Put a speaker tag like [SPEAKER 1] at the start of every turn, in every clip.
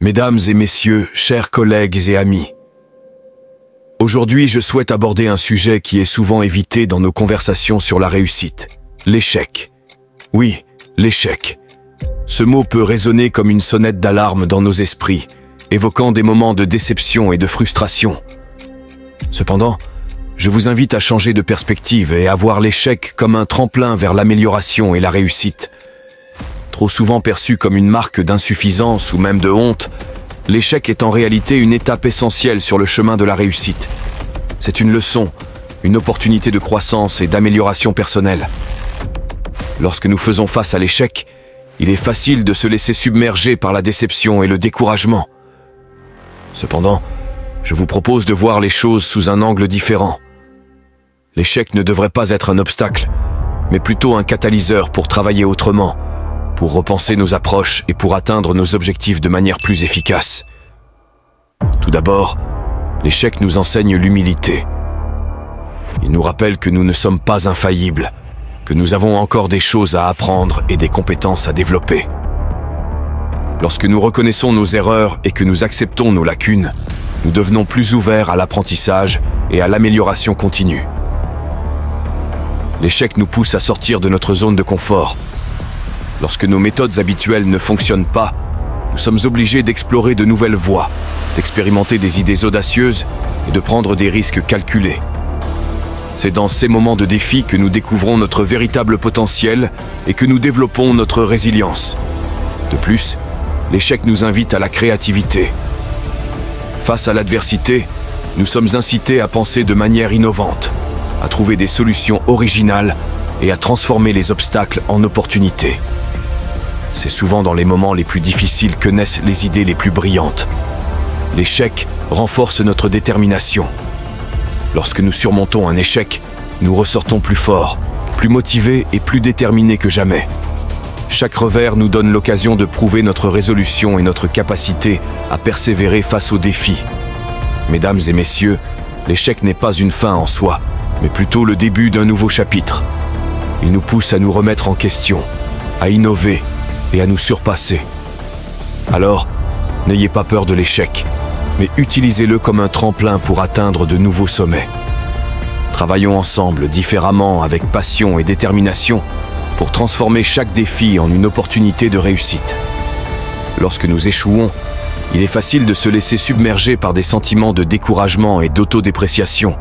[SPEAKER 1] Mesdames et messieurs, chers collègues et amis, aujourd'hui je souhaite aborder un sujet qui est souvent évité dans nos conversations sur la réussite, l'échec. Oui, l'échec. Ce mot peut résonner comme une sonnette d'alarme dans nos esprits, évoquant des moments de déception et de frustration. Cependant, je vous invite à changer de perspective et à voir l'échec comme un tremplin vers l'amélioration et la réussite. Trop souvent perçu comme une marque d'insuffisance ou même de honte, l'échec est en réalité une étape essentielle sur le chemin de la réussite. C'est une leçon, une opportunité de croissance et d'amélioration personnelle. Lorsque nous faisons face à l'échec, il est facile de se laisser submerger par la déception et le découragement. Cependant, je vous propose de voir les choses sous un angle différent. L'échec ne devrait pas être un obstacle, mais plutôt un catalyseur pour travailler autrement, pour repenser nos approches et pour atteindre nos objectifs de manière plus efficace. Tout d'abord, l'échec nous enseigne l'humilité. Il nous rappelle que nous ne sommes pas infaillibles, que nous avons encore des choses à apprendre et des compétences à développer. Lorsque nous reconnaissons nos erreurs et que nous acceptons nos lacunes, nous devenons plus ouverts à l'apprentissage et à l'amélioration continue. L'échec nous pousse à sortir de notre zone de confort. Lorsque nos méthodes habituelles ne fonctionnent pas, nous sommes obligés d'explorer de nouvelles voies, d'expérimenter des idées audacieuses et de prendre des risques calculés. C'est dans ces moments de défi que nous découvrons notre véritable potentiel et que nous développons notre résilience. De plus, l'échec nous invite à la créativité. Face à l'adversité, nous sommes incités à penser de manière innovante, à trouver des solutions originales et à transformer les obstacles en opportunités. C'est souvent dans les moments les plus difficiles que naissent les idées les plus brillantes. L'échec renforce notre détermination. Lorsque nous surmontons un échec, nous ressortons plus forts, plus motivés et plus déterminés que jamais. Chaque revers nous donne l'occasion de prouver notre résolution et notre capacité à persévérer face aux défis. Mesdames et messieurs, l'échec n'est pas une fin en soi, mais plutôt le début d'un nouveau chapitre. Il nous pousse à nous remettre en question, à innover et à nous surpasser. Alors, n'ayez pas peur de l'échec, mais utilisez-le comme un tremplin pour atteindre de nouveaux sommets. Travaillons ensemble, différemment, avec passion et détermination, pour transformer chaque défi en une opportunité de réussite. Lorsque nous échouons, il est facile de se laisser submerger par des sentiments de découragement et d'autodépréciation.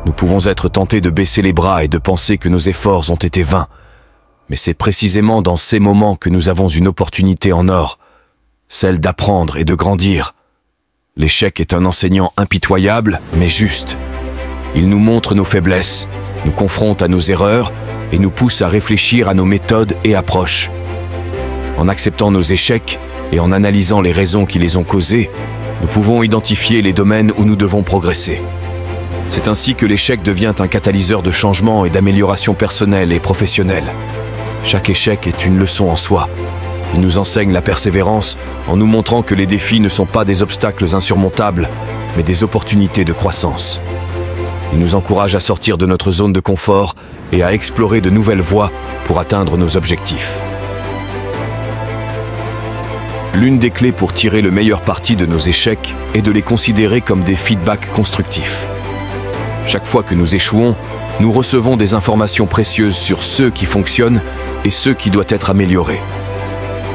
[SPEAKER 1] Nous pouvons être tentés de baisser les bras et de penser que nos efforts ont été vains. Mais c'est précisément dans ces moments que nous avons une opportunité en or, celle d'apprendre et de grandir. L'échec est un enseignant impitoyable, mais juste. Il nous montre nos faiblesses, nous confronte à nos erreurs et nous pousse à réfléchir à nos méthodes et approches. En acceptant nos échecs et en analysant les raisons qui les ont causés, nous pouvons identifier les domaines où nous devons progresser. C'est ainsi que l'échec devient un catalyseur de changement et d'amélioration personnelle et professionnelle. Chaque échec est une leçon en soi. Il nous enseigne la persévérance en nous montrant que les défis ne sont pas des obstacles insurmontables, mais des opportunités de croissance. Il nous encourage à sortir de notre zone de confort et à explorer de nouvelles voies pour atteindre nos objectifs. L'une des clés pour tirer le meilleur parti de nos échecs est de les considérer comme des feedbacks constructifs. Chaque fois que nous échouons, nous recevons des informations précieuses sur ce qui fonctionne et ce qui doit être amélioré.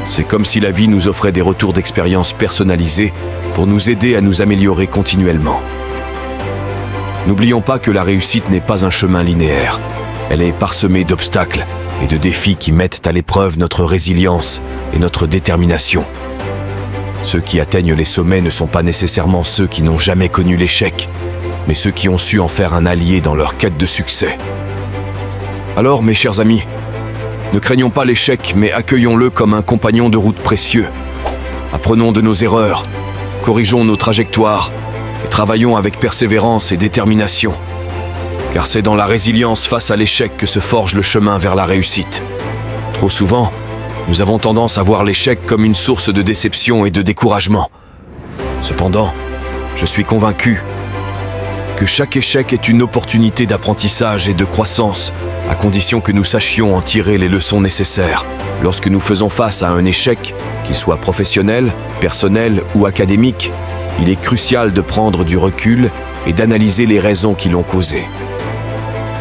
[SPEAKER 1] C'est comme si la vie nous offrait des retours d'expérience personnalisés pour nous aider à nous améliorer continuellement. N'oublions pas que la réussite n'est pas un chemin linéaire. Elle est parsemée d'obstacles et de défis qui mettent à l'épreuve notre résilience et notre détermination. Ceux qui atteignent les sommets ne sont pas nécessairement ceux qui n'ont jamais connu l'échec, mais ceux qui ont su en faire un allié dans leur quête de succès. Alors, mes chers amis, ne craignons pas l'échec, mais accueillons-le comme un compagnon de route précieux. Apprenons de nos erreurs, corrigeons nos trajectoires et travaillons avec persévérance et détermination. Car c'est dans la résilience face à l'échec que se forge le chemin vers la réussite. Trop souvent, nous avons tendance à voir l'échec comme une source de déception et de découragement. Cependant, je suis convaincu que chaque échec est une opportunité d'apprentissage et de croissance à condition que nous sachions en tirer les leçons nécessaires. Lorsque nous faisons face à un échec, qu'il soit professionnel, personnel ou académique, il est crucial de prendre du recul et d'analyser les raisons qui l'ont causé.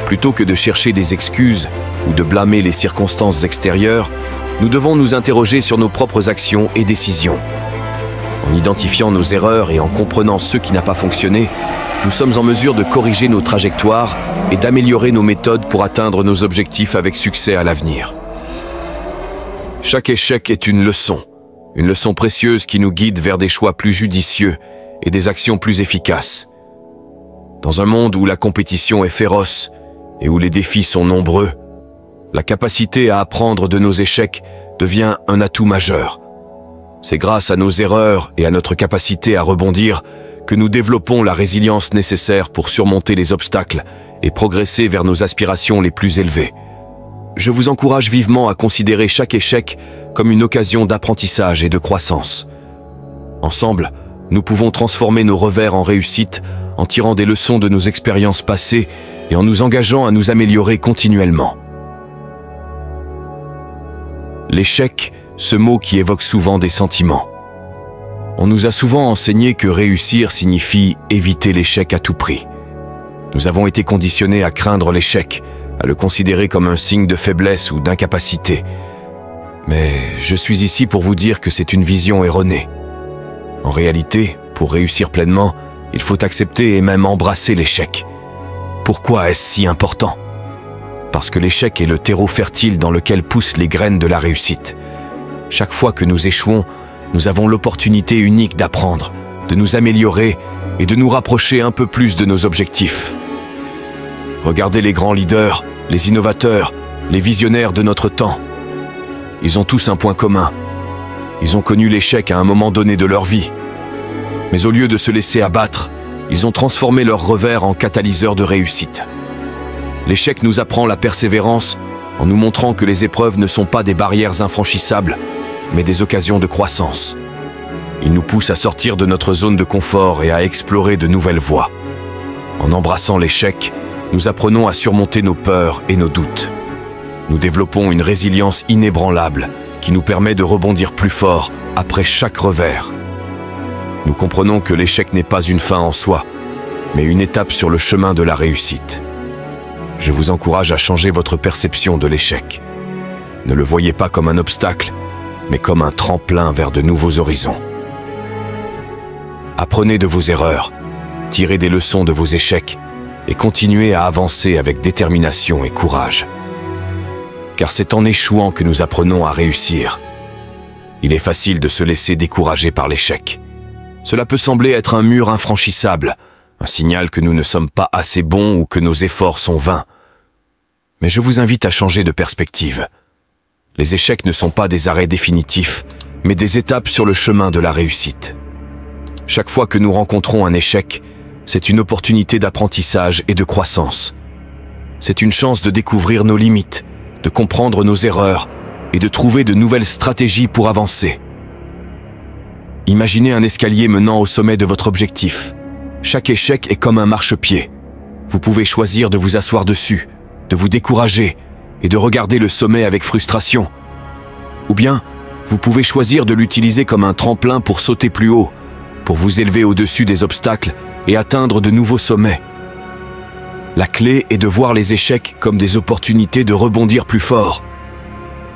[SPEAKER 1] Plutôt que de chercher des excuses ou de blâmer les circonstances extérieures, nous devons nous interroger sur nos propres actions et décisions. En identifiant nos erreurs et en comprenant ce qui n'a pas fonctionné, nous sommes en mesure de corriger nos trajectoires et d'améliorer nos méthodes pour atteindre nos objectifs avec succès à l'avenir. Chaque échec est une leçon précieuse qui nous guide vers des choix plus judicieux et des actions plus efficaces. Dans un monde où la compétition est féroce et où les défis sont nombreux, la capacité à apprendre de nos échecs devient un atout majeur. C'est grâce à nos erreurs et à notre capacité à rebondir que nous développons la résilience nécessaire pour surmonter les obstacles et progresser vers nos aspirations les plus élevées. Je vous encourage vivement à considérer chaque échec comme une occasion d'apprentissage et de croissance. Ensemble, nous pouvons transformer nos revers en réussite en tirant des leçons de nos expériences passées et en nous engageant à nous améliorer continuellement. L'échec, ce mot qui évoque souvent des sentiments. On nous a souvent enseigné que réussir signifie éviter l'échec à tout prix. Nous avons été conditionnés à craindre l'échec, à le considérer comme un signe de faiblesse ou d'incapacité. Mais je suis ici pour vous dire que c'est une vision erronée. En réalité, pour réussir pleinement, il faut accepter et même embrasser l'échec. Pourquoi est-ce si important ? Parce que l'échec est le terreau fertile dans lequel poussent les graines de la réussite. Chaque fois que nous échouons, nous avons l'opportunité unique d'apprendre, de nous améliorer et de nous rapprocher un peu plus de nos objectifs. Regardez les grands leaders, les innovateurs, les visionnaires de notre temps. Ils ont tous un point commun. Ils ont connu l'échec à un moment donné de leur vie. Mais au lieu de se laisser abattre, ils ont transformé leurs revers en catalyseurs de réussite. L'échec nous apprend la persévérance en nous montrant que les épreuves ne sont pas des barrières infranchissables, mais des occasions de croissance. Il nous pousse à sortir de notre zone de confort et à explorer de nouvelles voies. En embrassant l'échec, nous apprenons à surmonter nos peurs et nos doutes. Nous développons une résilience inébranlable qui nous permet de rebondir plus fort après chaque revers. Nous comprenons que l'échec n'est pas une fin en soi, mais une étape sur le chemin de la réussite. Je vous encourage à changer votre perception de l'échec. Ne le voyez pas comme un obstacle, mais comme un tremplin vers de nouveaux horizons. Apprenez de vos erreurs, tirez des leçons de vos échecs et continuez à avancer avec détermination et courage. Car c'est en échouant que nous apprenons à réussir. Il est facile de se laisser décourager par l'échec. Cela peut sembler être un mur infranchissable, un signal que nous ne sommes pas assez bons ou que nos efforts sont vains. Mais je vous invite à changer de perspective. Les échecs ne sont pas des arrêts définitifs, mais des étapes sur le chemin de la réussite. Chaque fois que nous rencontrons un échec, c'est une opportunité d'apprentissage et de croissance. C'est une chance de découvrir nos limites, de comprendre nos erreurs et de trouver de nouvelles stratégies pour avancer. Imaginez un escalier menant au sommet de votre objectif. Chaque échec est comme un marchepied. Vous pouvez choisir de vous asseoir dessus, de vous décourager et de regarder le sommet avec frustration. Ou bien, vous pouvez choisir de l'utiliser comme un tremplin pour sauter plus haut, pour vous élever au-dessus des obstacles et atteindre de nouveaux sommets. La clé est de voir les échecs comme des opportunités de rebondir plus fort.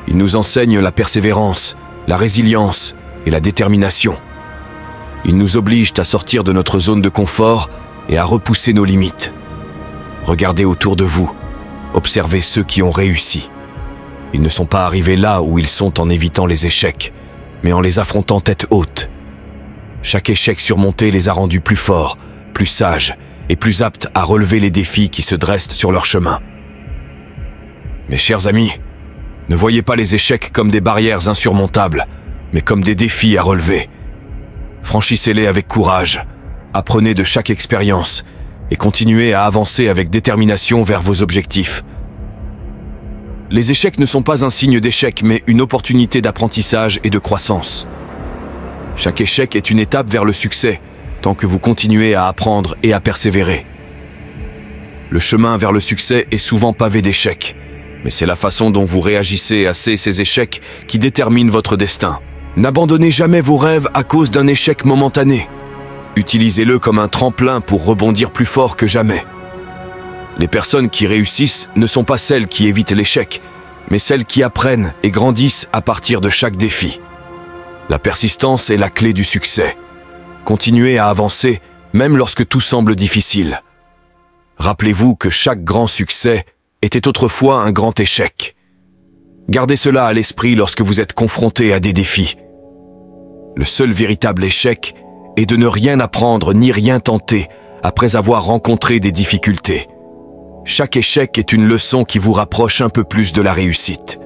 [SPEAKER 1] Ils nous enseignent la persévérance, la résilience et la détermination. Ils nous obligent à sortir de notre zone de confort et à repousser nos limites. Regardez autour de vous, observez ceux qui ont réussi. Ils ne sont pas arrivés là où ils sont en évitant les échecs, mais en les affrontant tête haute. Chaque échec surmonté les a rendus plus forts, plus sages et plus aptes à relever les défis qui se dressent sur leur chemin. Mes chers amis, ne voyez pas les échecs comme des barrières insurmontables, mais comme des défis à relever. Franchissez-les avec courage, apprenez de chaque expérience et continuez à avancer avec détermination vers vos objectifs. Les échecs ne sont pas un signe d'échec, mais une opportunité d'apprentissage et de croissance. Chaque échec est une étape vers le succès, tant que vous continuez à apprendre et à persévérer. Le chemin vers le succès est souvent pavé d'échecs, Mais c'est la façon dont vous réagissez à ces échecs qui détermine votre destin. N'abandonnez jamais vos rêves à cause d'un échec momentané. Utilisez-le comme un tremplin pour rebondir plus fort que jamais. Les personnes qui réussissent ne sont pas celles qui évitent l'échec, mais celles qui apprennent et grandissent à partir de chaque défi. La persistance est la clé du succès. Continuez à avancer, même lorsque tout semble difficile. Rappelez-vous que chaque grand succès était autrefois un grand échec. Gardez cela à l'esprit lorsque vous êtes confronté à des défis. Le seul véritable échec est de ne rien apprendre ni rien tenter après avoir rencontré des difficultés. Chaque échec est une leçon qui vous rapproche un peu plus de la réussite.